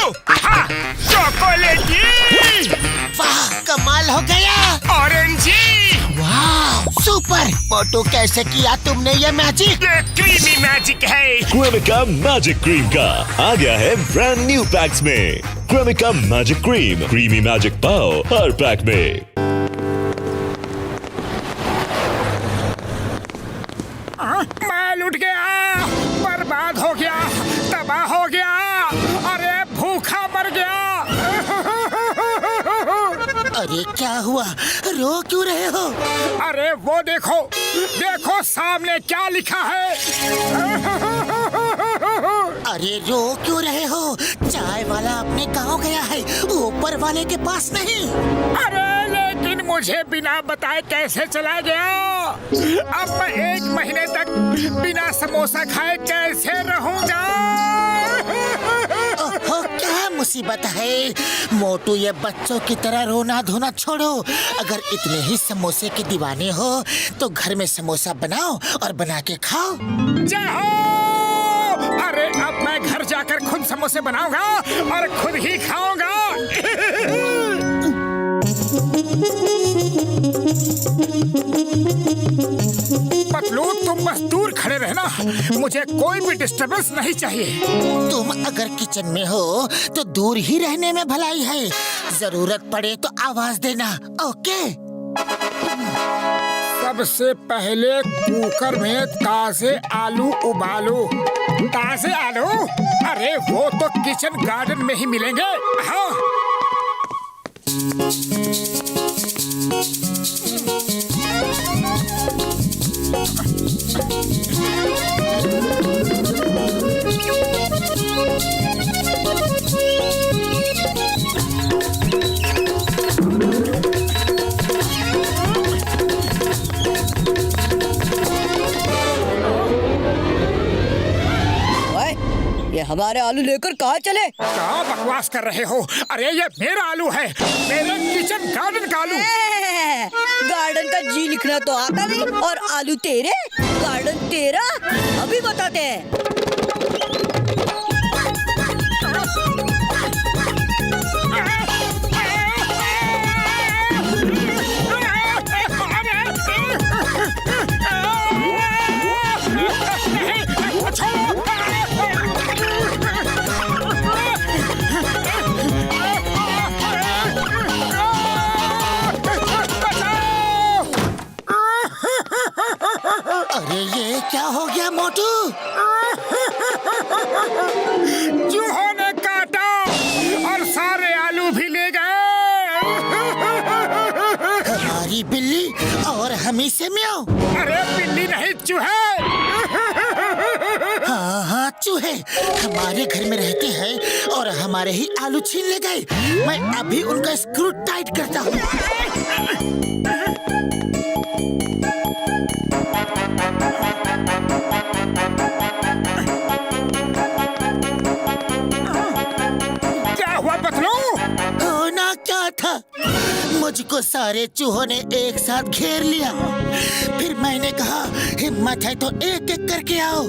हाँ, चॉकलेटी। वाह, कमाल हो गया। ऑरेंजी। वाह, सुपर। मोटू, कैसे किया तुमने ये मैजिक? ये क्रीमी मैजिक है। क्रेमिका मैजिक क्रीम का आ गया है ब्रांड न्यू पैक्स में। Cremica magic cream, creamy magic पाओ हर पैक में। मैं लुट गया, बर्बाद हो गया, तबाह हो गया, अरे भूखा मर गया। अरे क्या हुआ, रो क्यों रहे हो? अरे वो देखो, देखो सामने क्या लिखा है। अरे रो क्यों रहे हो? चाय वाला अपने गांव गया है, ऊपर वाले के पास नहीं। अरे लेकिन मुझे बिना बताए कैसे चला गया? अब मैं 1 महीने तक बिना समोसा खाए कैसे रहूंगा? ओहो, क्या मुसीबत है। मोटू, ये बच्चों की तरह रोना धोना छोड़ो। अगर इतने ही समोसे के दीवाने हो तो घर में समोसा बनाओ और बना के खाओ। जय हो! अरे अब मैं घर जाकर खुद समोसे बनाऊंगा और खुद ही खाऊंगा। पतलू, तुम बस दूर खड़े रहना, मुझे कोई भी डिस्टर्बेंस नहीं चाहिए। तुम अगर किचन में हो तो दूर ही रहने में भलाई है। जरूरत पड़े तो आवाज देना, ओके? सबसे पहले कुकर में ताजे आलू उबालो। ताजे आलू? अरे वो तो किचन गार्डन में ही मिलेंगे। हाँ। ये हमारे आलू लेकर कहाँ चले? क्या बकवास कर रहे हो? अरे ये मेरा आलू है, मेरे किचन गार्डन का आलू। गार्डन का जी लिखना तो आता नहीं और आलू तेरे, गार्डन तेरा। अभी बताते हैं। अरे ये क्या हो गया मोटू? चूहों ने काटा और सारे आलू भी ले गए। हमारी बिल्ली और हमी से म्याऊं। अरे बिल्ली नहीं, चूहे। हाँ हाँ, चूहे हमारे घर में रहते हैं और हमारे ही आलू छीन ले गए। मैं अभी उनका स्क्रू टाइट करता हूँ। क्या हुआ पतलू? होना क्या था, मुझको सारे चूहों ने एक साथ घेर लिया। फिर मैंने कहा, हिम्मत है तो एक एक करके आओ।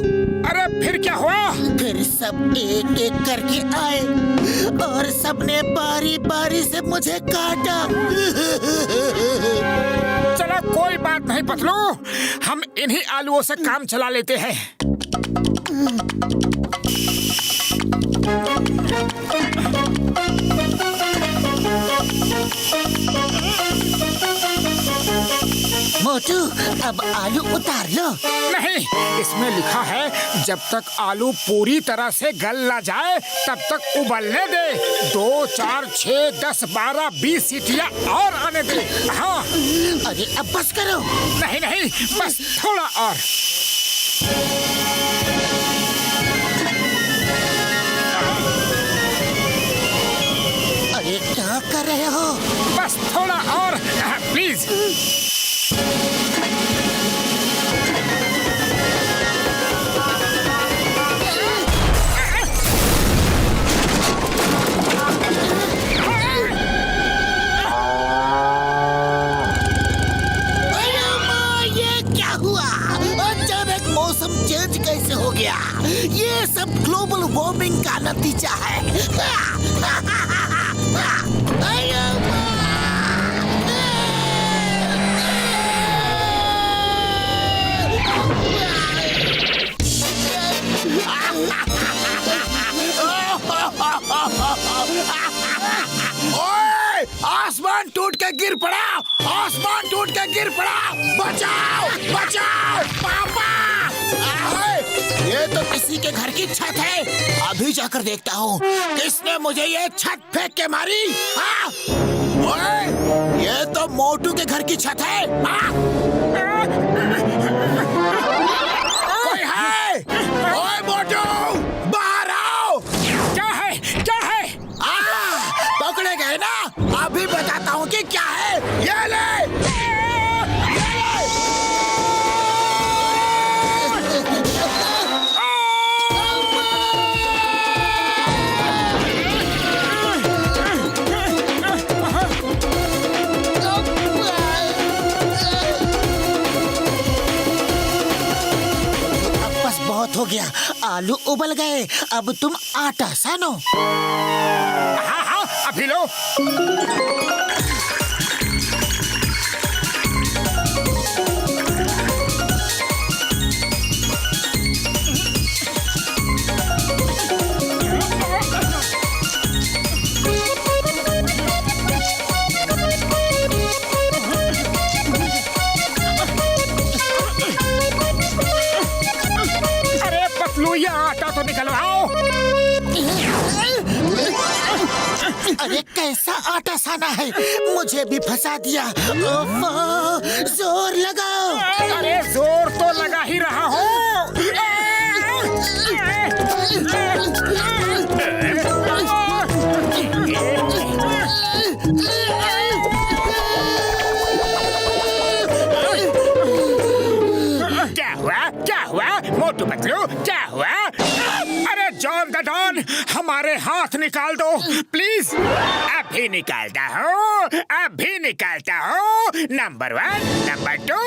अरे फिर क्या हुआ? फिर सब एक एक करके आए और सबने बारी बारी से मुझे काटा। चलो कोई बात नहीं पतलू, हम इन्हीं आलूओं से काम चला लेते हैं। मोटू, अब आलू उतार लो। नहीं, इसमें लिखा है जब तक आलू पूरी तरह से गल ना जाए तब तक उबलने दे। 2, 4, 6, 10, 12, 20 सीटियाँ और आने दे। हाँ। अरे अब बस करो। नहीं नहीं, बस थोड़ा और। अरे क्या कर रहे हो? बस थोड़ा और, प्लीज। चेंज कैसे हो गया? ये सब ग्लोबल वार्मिंग का नतीजा है। ओए, आसमान टूट के गिर पड़ा, आसमान टूट के गिर पड़ा, बचाओ बचाओ पापा। ये तो किसी के घर की छत है। अभी जाकर देखता हूँ किसने मुझे ये छत फेंक के मारी। हाँ? ओए, ये तो मोटू के घर की छत है। हाँ? कोई है? ओए मोटू, बाहर आओ। क्या है क्या है? पकड़े गए ना? अभी बताता हूँ कि क्या है। ये ले। बहुत हो गया, आलू उबल गए। अब तुम आटा सानो। हाँ हाँ, अभी लो। ये आटा तो निकलवाओ। अरे कैसा आटा साना है, मुझे भी फंसा दिया। जोर लगाओ। अरे जोर तो लगा ही रहा हूँ। क्या हुआ मोटू पतलू, क्या हुआ? अरे जॉन द डॉन, हमारे हाथ निकाल दो प्लीज। अभी निकालता हूँ, अभी निकालता हूँ। Number 1, number 2।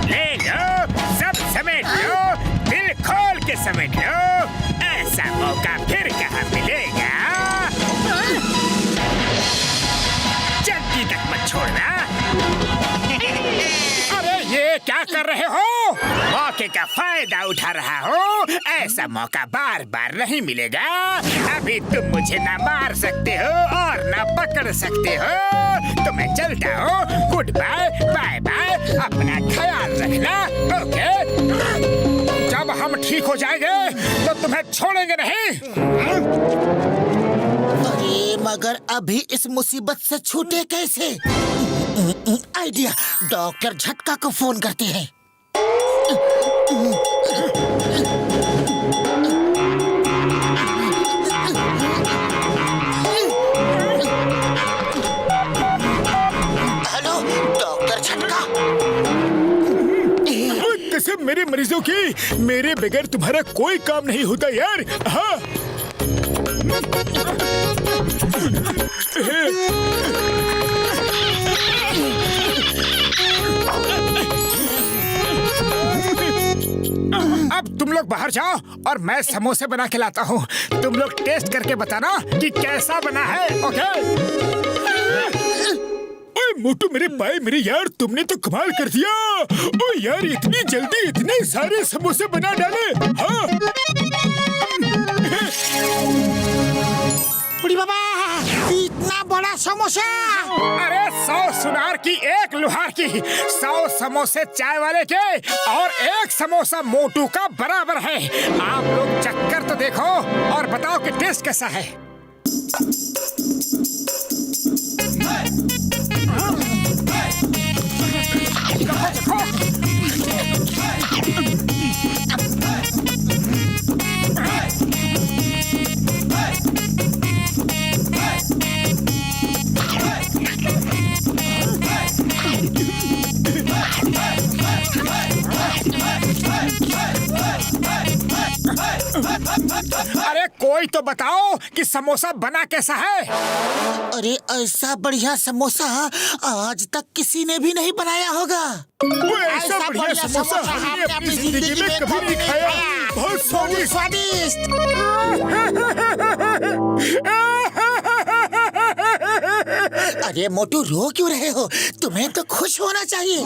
ले लो, सब समेट लो, दिल खोल के समेट लो। ऐसा मौका फिर कहाँ मिलेगा। जल्दी तक मत छोड़ना। ये क्या कर रहे हो? मौके का फायदा उठा रहा हो। ऐसा मौका बार बार नहीं मिलेगा। अभी तुम मुझे ना मार सकते हो और ना पकड़ सकते हो। तो मैं चलता हूँ। Good bye, bye bye. अपना ख्याल रखना, ओके? जब हम ठीक हो जाएंगे तो तुम्हें छोड़ेंगे नहीं। अरे मगर अभी इस मुसीबत से छूटे कैसे? आइडिया, डॉक्टर झटका को फोन करते हैं। हेलो डॉक्टर झटका। कसम मेरे मरीजों की, मेरे बगैर तुम्हारा कोई काम नहीं होता यार। हाँ अब तुम लोग बाहर जाओ और मैं समोसे बना के लाता हूँ। तुम लोग टेस्ट करके बताना कि कैसा बना है, ओके? ओए मोटू मेरे भाई, मेरे यार, तुमने तो कमाल कर दिया। ओ यार, इतनी जल्दी इतने सारे समोसे बना डाले। हाँ बुढ़ी बाबा, इतना बड़ा समोसा। अरे 100 सुनार की 1 लुहार की, 100 समोसे चाय वाले के और 1 समोसा मोटू का बराबर है। आप लोग चक्कर तो देखो और बताओ कि टेस्ट कैसा है। अरे कोई तो बताओ कि समोसा बना कैसा है? अरे ऐसा बढ़िया समोसा आज तक किसी ने भी नहीं बनाया होगा। वो ऐसा बढ़िया समोसा हमने अपनी जिंदगी में कभी नहीं खाया। बहुत स्वादिष्ट। अरे मोटू, रो क्यों रहे हो? तुम्हें तो खुश होना चाहिए।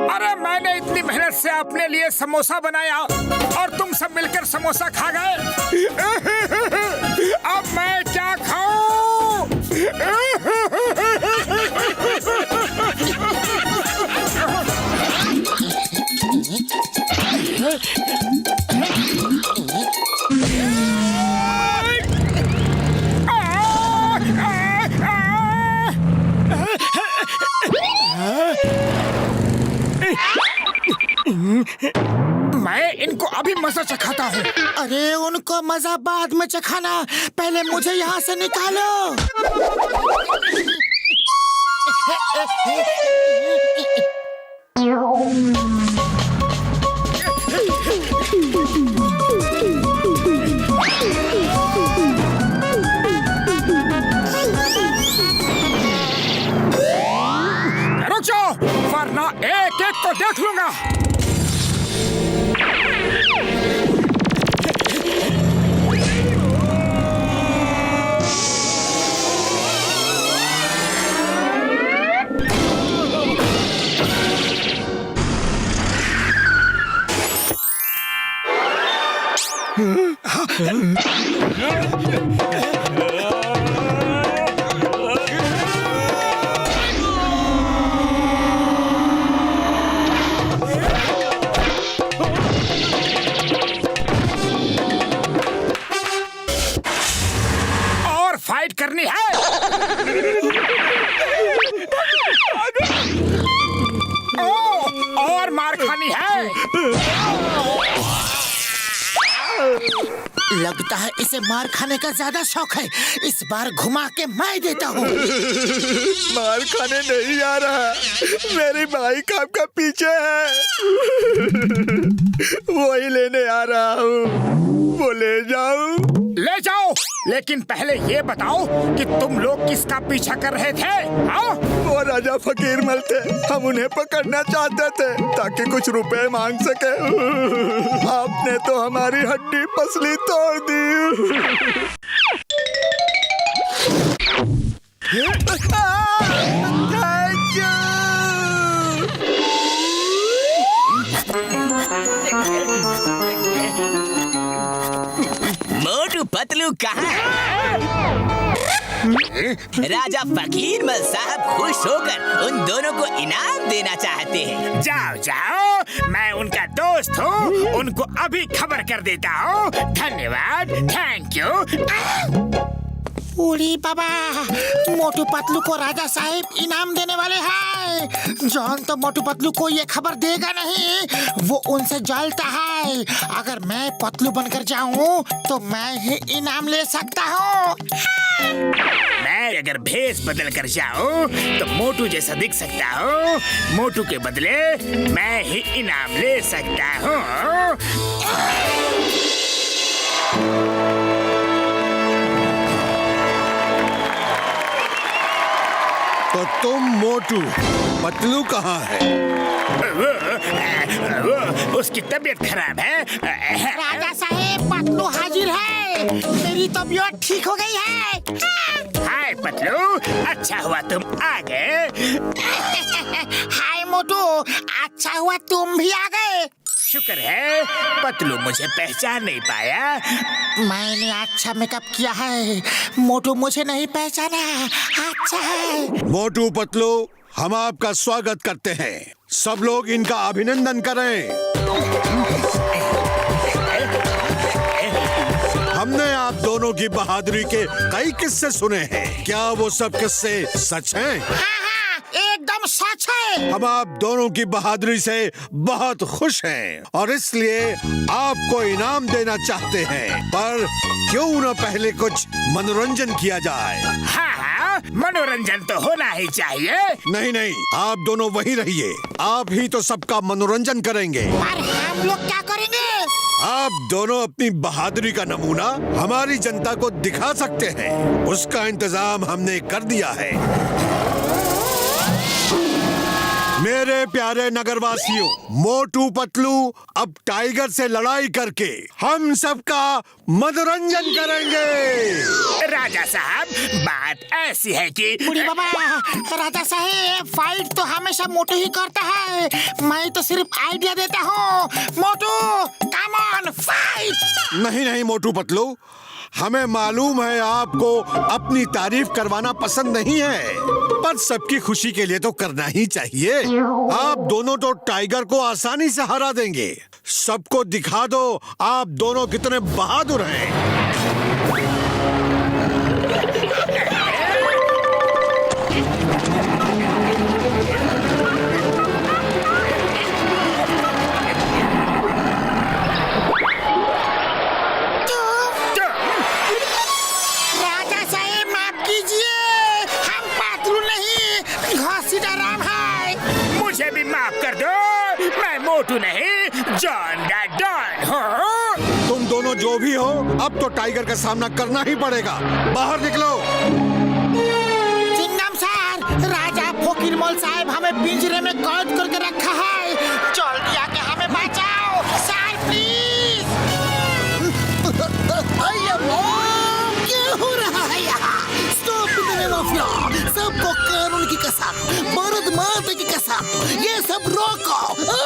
अरे मैंने इतनी मेहनत से अपने लिए समोसा बनाया और तुम सब मिलकर समोसा खा गए। अब मैं क्या खाऊं? मैं इनको अभी मजा चखाता हूँ। अरे उनको मजा बाद में चखाना, पहले मुझे यहाँ से निकालो। रुक जाओ, वरना एक एक को देख लूंगा। और फाइट करनी है। और मार खानी है। लगता है इसे मार खाने का ज्यादा शौक है। इस बार घुमा के मैं देता हूँ। मार खाने नहीं आ रहा, मेरी बाइक आपका पीछे है। वही लेने आ रहा हूँ, वो ले जाऊं? ले जाओ, लेकिन पहले ये बताओ कि तुम लोग किसका पीछा कर रहे थे? हाँ? वो राजा फकीर मल थे, हम उन्हें पकड़ना चाहते थे ताकि कुछ रुपए मांग सके। आपने तो हमारी हड्डी पसली तोड़ दी। मोटू पतलू कहाँ है? राजा फकीर मल साहब खुश होकर उन दोनों को इनाम देना चाहते हैं। जाओ जाओ, मैं उनका दोस्त हूँ, उनको अभी खबर कर देता हूँ। धन्यवाद, थैंक यू। उड़ी बाबा, मोटू पतलू को राजा साहब इनाम देने वाले हैं। जॉन तो मोटू पतलू को ये खबर देगा नहीं, वो उनसे जलता है। अगर मैं पतलू बनकर जाऊं तो मैं ही इनाम ले सकता हूँ। मैं अगर भेष बदल कर जाऊं तो मोटू जैसा दिख सकता हूँ। मोटू के बदले मैं ही इनाम ले सकता हूँ। तो तुम मोटू, पतलू कहाँ है? वो उसकी तबीयत खराब है। राजा साहब, पतलू हाजिर है। मेरी तबीयत ठीक हो गई है। हाय पतलू, अच्छा हुआ तुम आ गए। हाय मोटू, अच्छा हुआ तुम भी आ गए। शुक्र है पतलू मुझे पहचान नहीं पाया। मैंने अच्छा मेकअप किया है, मोटू मुझे नहीं पहचाना। अच्छा है। मोटू पतलू, हम आपका स्वागत करते हैं। सब लोग इनका अभिनंदन करें। हमने आप दोनों की बहादुरी के कई किस्से सुने हैं। क्या वो सब किस्से सच हैं? हाँ, एकदम सच है। हम आप दोनों की बहादुरी से बहुत खुश हैं और इसलिए आपको इनाम देना चाहते हैं। पर क्यों न पहले कुछ मनोरंजन किया जाए? हाँ, मनोरंजन तो होना ही चाहिए। नहीं नहीं, आप दोनों वहीं रहिए। आप ही तो सबका मनोरंजन करेंगे। पर हम लोग क्या करेंगे? आप दोनों अपनी बहादुरी का नमूना हमारी जनता को दिखा सकते हैं। उसका इंतजाम हमने कर दिया है। मेरे प्यारे नगरवासियों, मोटू पतलू अब टाइगर से लड़ाई करके हम सबका मनोरंजन करेंगे। राजा साहब, बात ऐसी है कि बुढ़ी बाबा, राजा साहब फाइट तो हमेशा मोटू ही करता है, मैं तो सिर्फ आइडिया देता हूँ। मोटू कम ऑन फाइट। नहीं नहीं मोटू पतलू, हमें मालूम है आपको अपनी तारीफ करवाना पसंद नहीं है, पर सबकी खुशी के लिए तो करना ही चाहिए। आप दोनों तो टाइगर को आसानी से हरा देंगे। सबको दिखा दो आप दोनों कितने बहादुर हैं। राजा साहब माफ कीजिए, हम पातलू नहीं घसीटाराम है। मुझे भी माफ कर दो, मैं मोटू नहीं जॉन दा डॉन हूँ। तुम दोनों जो भी हो, अब तो टाइगर का सामना करना ही पड़ेगा। बाहर निकलो। चिंगम सर, राजा फोकिरमोल साहब हमें पिंजरे में कैद करके रखा है। जल्दी आके हमें बचाओ सर, प्लीज। क्या हो रहा है यहाँ? Stop the name of law. सबको कानून की कसम, भारत माता की कसम, ये सब रोको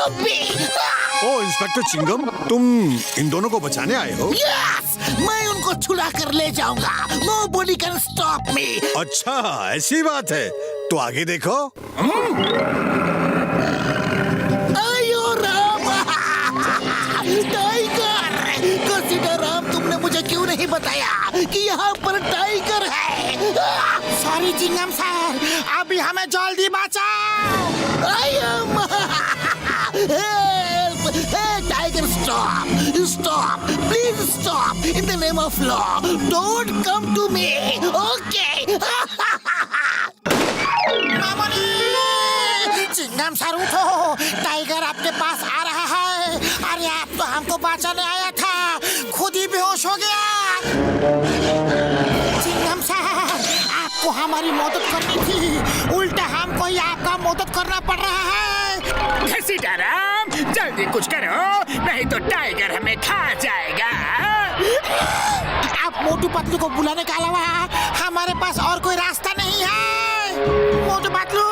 अभी। ओ इंस्पेक्टर चिंगम, तुम इन दोनों को बचाने आए हो? यस, मैं उनको छुड़ा कर ले जाऊंगा। Nobody can stop me. अच्छा, ऐसी बात है तो आगे देखो। आयो राम, टाइगर। घसीटाराम, तुमने मुझे क्यों नहीं बताया कि यहाँ पर टाइगर है? सॉरी चिंगम सर, अभी हमें जल्दी बचाओ। आयो tiger, stop stop, please stop. In the name of law, don't come to me, okay? Chingam sir उठो, टाइगर आपके पास आ रहा है। अरे आप तो हमको बचाने आया था, खुद ही बेहोश हो गया। चिंगम सर, आपको हमारी मदद करनी थी, उल्टा हमको ही आपका मदद करना पड़ रहा है। घसीटाराम, जल्दी कुछ करो, नहीं तो टाइगर हमें खा जाएगा। आप मोटू पतलू को बुलाने के अलावा हमारे पास और कोई रास्ता नहीं है। मोटू पतलू,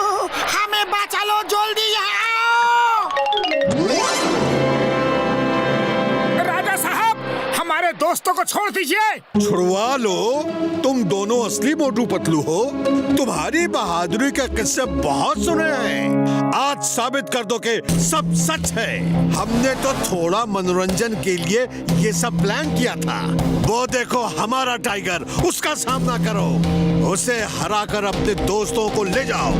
हमें बचा लो, जल्दी यहाँ आओ। राजा साहब, हमारे दोस्तों को छोड़ दीजिए। छुड़वा लो, तुम दोनों असली मोटू पतलू हो। तुम्हारी बहादुरी के किस्से बहुत सुने हैं, आज साबित कर दो कि सब सच है। हमने तो थोड़ा मनोरंजन के लिए ये सब प्लान किया था। वो देखो हमारा टाइगर, उसका सामना करो, उसे हराकर अपने दोस्तों को ले जाओ।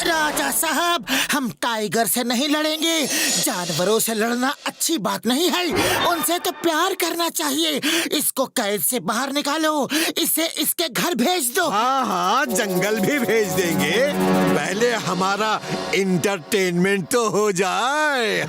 राजा साहब, हम टाइगर से नहीं लड़ेंगे। जानवरों से लड़ना अच्छी बात नहीं है, उनसे तो प्यार करना चाहिए। इसको कैद से बाहर निकालो, इसे इसके घर भेज दो। हाँ हाँ, जंगल भी भेज देंगे, पहले हमारा इंटरटेनमेंट तो हो जाए।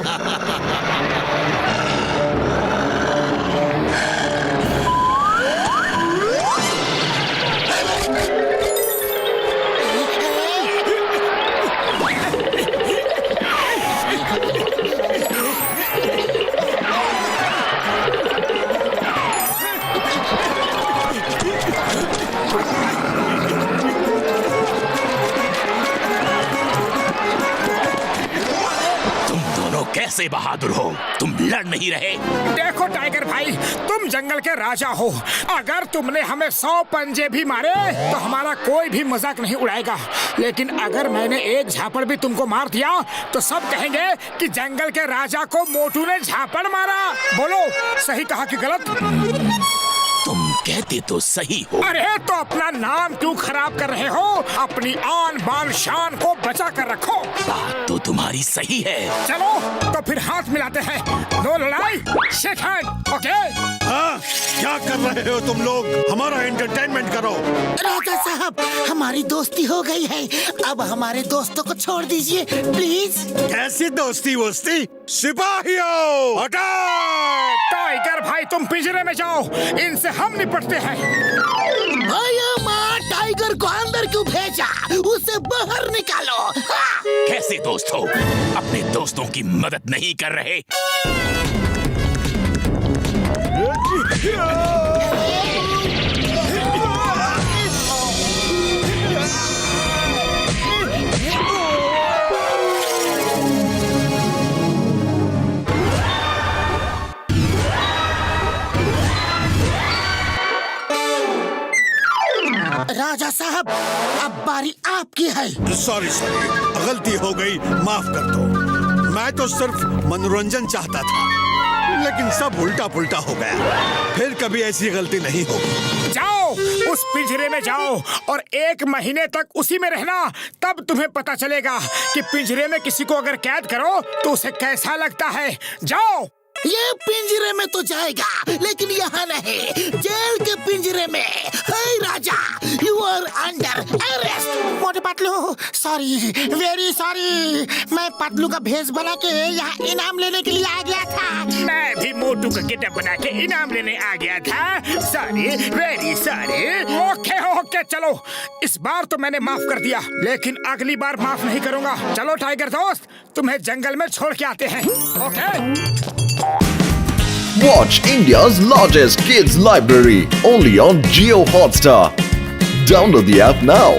कैसे बहादुर हो, तुम लड़ नहीं रहे? देखो टाइगर भाई, तुम जंगल के राजा हो। अगर तुमने हमें 100 पंजे भी मारे तो हमारा कोई भी मजाक नहीं उड़ाएगा, लेकिन अगर मैंने एक झापड़ भी तुमको मार दिया तो सब कहेंगे कि जंगल के राजा को मोटू ने झापड़ मारा। बोलो, सही कहा कि गलत? तुम कहते तो सही हो। अरे तो अपना नाम क्यों खराब कर रहे हो? अपनी आन बान शान को बचा कर रखो। बात तो तुम्हारी सही है। चलो तो फिर हाथ मिलाते हैं, दो लड़ाई, शेक हैंड, ओके? हाँ, क्या कर रहे हो तुम लोग? हमारा एंटरटेनमेंट करो। राजा साहब, हमारी दोस्ती हो गई है, अब हमारे दोस्तों को छोड़ दीजिए प्लीज। कैसी दोस्ती वोस्ती? सिपाहियों, अटैक! टाइगर भाई तुम पिंजरे में जाओ, इनसे हम निपटते हैं। भैया माँ टाइगर को अंदर क्यों भेजा? उसे बाहर निकालो। हाँ। कैसे दोस्त हो? अपने दोस्तों की मदद नहीं कर रहे। राजा साहब, अब बारी आपकी है। सॉरी गलती हो गई, माफ कर दो। मैं तो सिर्फ मनोरंजन चाहता था, लेकिन सब उल्टा पुल्टा हो गया। फिर कभी ऐसी गलती नहीं होगी। जाओ उस पिंजरे में जाओ और 1 महीने तक उसी में रहना, तब तुम्हें पता चलेगा कि पिंजरे में किसी को अगर कैद करो तो उसे कैसा लगता है। जाओ। ये पिंजरे में तो जाएगा, लेकिन यहाँ नहीं, जेल के पिंजरे में। हे राजा, यू आर अंडर अरेस्ट। मोटे पतलू, सॉरी, वेरी सॉरी। मैं पतलू का भेष बना के यहाँ इनाम लेने के लिए आ गया था। मैं भी मोटू का गेटअप बना के इनाम लेने आ गया था। Sorry, very sorry. ओके चलो, इस बार तो मैंने माफ कर दिया, लेकिन अगली बार माफ नहीं करूंगा। चलो टाइगर दोस्त, तुम्हें जंगल में छोड़ के आते हैं। Okay? Watch India's largest kids library only on Jio Hotstar. Download the app now.